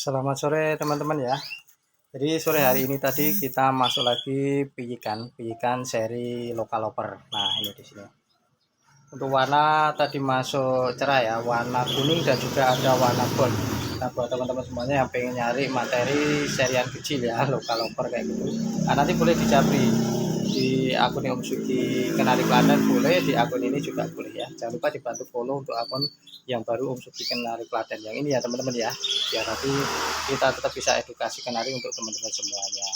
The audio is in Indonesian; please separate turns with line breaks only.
Selamat sore teman-teman ya. Jadi sore hari ini tadi kita masuk lagi pijikan seri Lokaloper. Nah ini di sini. Untuk warna tadi masuk cerah ya, warna kuning dan juga ada warna gold. Nah buat teman-teman semuanya yang pengen nyari materi serian kecil ya, Lokaloper kayak gitu. Nah nanti boleh dijabri di akun Om Sugi Kenari Klaten boleh, di akun ini juga boleh ya. Jangan lupa dibantu follow untuk akun yang baru Om Sugi Kenari Klaten yang ini ya teman-teman ya, biar nanti kita tetap bisa edukasi kenari untuk teman-teman semuanya.